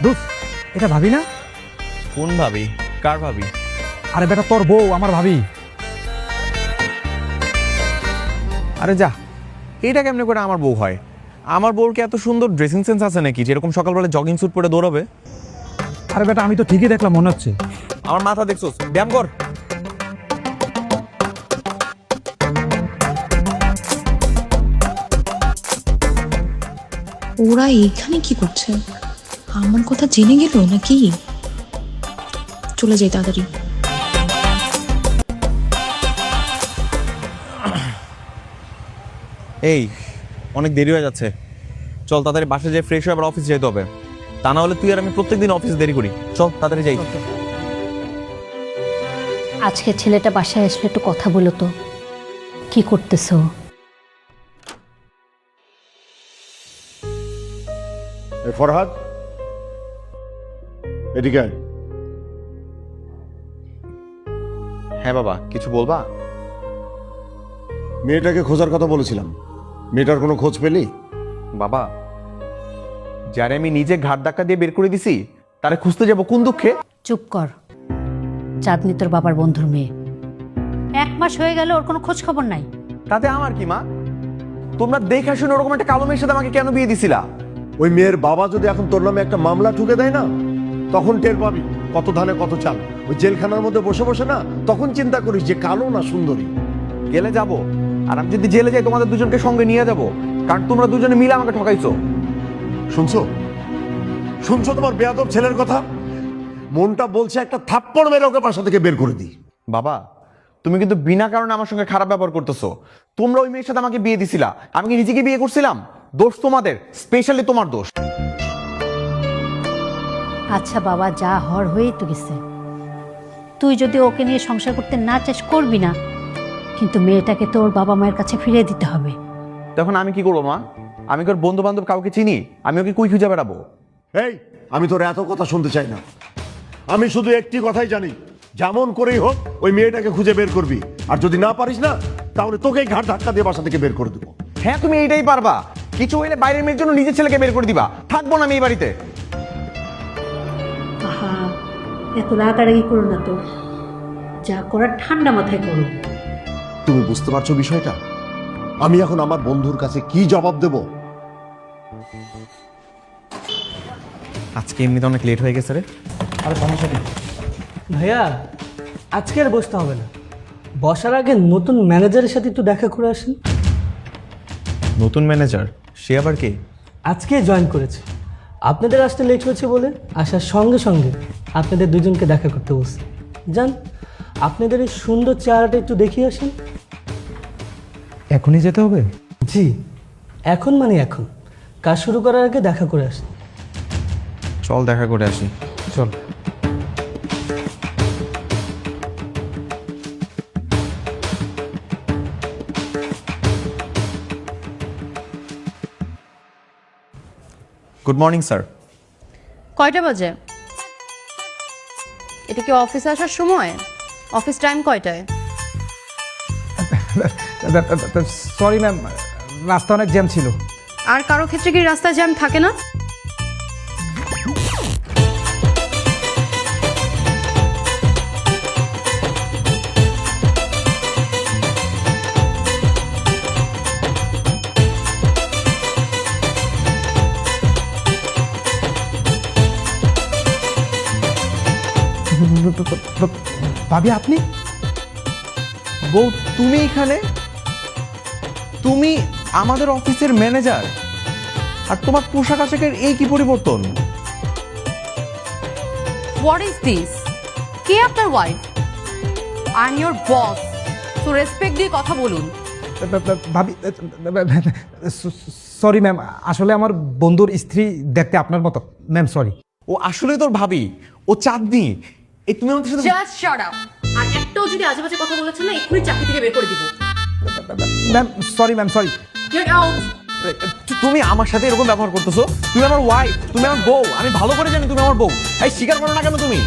দোস্ত এটা ভাবি না? কোন ভাবি? কার ভাবি? আরে বেটা তোর বউ আমার ভাবি। আরে যা, এটা কেমনে করে আমার বউ হয়? আমার বউর কি এত সুন্দর ড্রেসিং সেন্স আছে নাকি যেরকম সকালবেলা জগিং স্যুট পরে দৌড়াবে? আরে বেটা আমি তো ঠিকই দেখলাম, মনে হচ্ছে। আমার মাথা দেখছোস? ব্যায়াম কর। ওরা এইখানে কি করছে? আমার কথা জেনে গেল নাকি? চলে যাই তাড়াতাড়ি। এই অনেক দেরি হয়ে যাচ্ছে, চল তাড়াতাড়ি বাসে যেয়ে ফ্রেশ হয়ে আবার অফিস যেতে হবে। তা না হলে তুই আর আমি প্রত্যেকদিন অফিসে দেরি করি। চল তাড়াতাড়ি যাই। আজকে ছেলেটা বাসায় আসলে একটু কথা বলো তো, কি করতেছো? ফরহাদ, এদিকে আয়। হ্যাঁ বাবা, কিছু বলবা? মেয়েটাকে খোঁজার কথা বলেছিলাম, মেয়েটার কোনো খোঁজ পেলি? বাবা, যারে আমি নিজে ঘাট ধাক্কা দিয়ে বের করে দিছি তারে খুঁজতে যাব কোন দুঃখে? চুপ কর। চাঁদনি তোর বাবার বন্ধুর মেয়ে, 1 মাস হয়ে গেল, ওর কোনো খোঁজ খবর নাই। তাতে আমার কি মা? তোমরা দেখে শুনে ওরকম একটা কালো মেয়ের সাথে আমাকে কেন বিয়ে দিছিলা? ওই মেয়ের বাবা যদি এখন তোর নামে একটা মামলা ঠুকে দেয় না, তখন টের পাবি কত ধানে কত চাল। ওই জেলখানার মধ্যে বসে বসে না, তখন চিন্তা করিস যে কালো না সুন্দরী। গেলে যাব, আর আমি যদি জেলে যাই তোমাদের দুজনকে সঙ্গে নিয়ে যাব, কারণ তোমরা দুজনে মিলে আমাকে ঠকাইছো। শুনছো শুনছো তোমার বেয়াদব ছেলের কথা? মনটা বলছে একটা থাপ্পড় মেরে ওকে বাসা থেকে বের করে দিই। বাবা, তুমি কিন্তু বিনা কারণে আমার সঙ্গে খারাপ ব্যবহার করতেছো। তোমরা ওই মেয়ের সাথে আমাকে বিয়ে দিছিলা, আমি কি নিজেকে বিয়ে করছিলাম? দোষ তোমাদের, স্পেশালি তোমার দোষ। আচ্ছা বাবা, যা হওয়ার হয়েই তো গেছে। তুই যদি ওকে নিয়ে সংসার করতে না চাস করবি না, কিন্তু মেয়েটাকে তোর বাবা মায়ের কাছে ফিরিয়ে দিতে হবে। তখন আমি কি করবো মা? আমি কি ওর বন্ধু বান্ধব কাউকে চিনি? আমি ওকে কুই খুঁজে বেড়াবো? এই, আমি তোর এত কথা শুনতে চাই না। আমি শুধু একটি কথাই জানি, যেমন করেই হোক ওই মেয়েটাকে খুঁজে বের করবি। আর যদি না পারিস না, তাহলে তোকেই ঘাট ধাক্কা দিয়ে বাসা থেকে বের করে দেবো। হ্যাঁ, তুমি এইটাই পারবা। কিছু হইলে বাইরের মেয়ের জন্য নিজের ছেলেকে বের করে দিবা। থাকবো না আমি এই বাড়িতে। আহা, এত রাগারাগি করো না তো, যা করার ঠান্ডা মাথায় করো। তুমি বুঝতে পারছো বিষয়টা? আমি এখন আমার বন্ধুর কাছে কি জবাব দেব? আজকে এমনিতে অনেক লেট হয়ে গেছে রে। আরে সমস্যা নেই ভাইয়া, আজকে আর বসতে হবে না। বসার আগে নতুন ম্যানেজারের সাথে একটু দেখা করে আসেন। নতুন ম্যানেজার? সে আবার কে? আজকে জয়েন করেছে। আপনাদের আসতে লেট হয়েছে বলে আসার সঙ্গে সঙ্গে আপনাদের দুজনকে দেখা করতে বসে। যান, আপনাদের এই সুন্দর চেহারাটা একটু দেখিয়ে আসেন। এখনই যেতে হবে? জি, এখন মানে এখন। কাজ শুরু করার আগে দেখা করে আসেন। চল দেখা করে আসি। চল। Good morning sir. কয়টা বাজে? এটা কি অফিসে আসার সময়? অফিস টাইম কয়টায়? সরি ম্যাম, রাস্তা অনেক জ্যাম ছিল। আর কারো ক্ষেত্রে কি রাস্তায় জ্যাম থাকে না? ভাবি আপনি? বউ, তুমি এখানে? তুমি আমাদের অফিসের ম্যানেজার, আর তোমার পোশাক আশাকের এই কি পরিবর্তন? What is this? কে আপনার wife? I am your boss, তো রেসপেক্ট দিয়ে কথা বলুন। ভাবি সরি ম্যাম, আসলে আমার বন্ধুর স্ত্রী দেখতে আপনার মতো। Ma'am sorry. ও আসলে তোর ভাবি, ও চাঁদনি। এই তুমি আমাদের সাথে জাস্ট শাট আপ। আর একটাও যদি আজেবাজে কথা বলেছেন না, এক্ষুনি চাকরি থেকে বের করে দিব। Ma'am sorry, ma'am sorry. Get out. তুমি আমার সাথে এরকম ব্যবহার করতেছো? তুমি আমার ওয়াইফ, তুমি আমার বউ। আমি ভালো করে জানি তুমি আমার বউ। এই স্বীকার করো না কেন তুমি?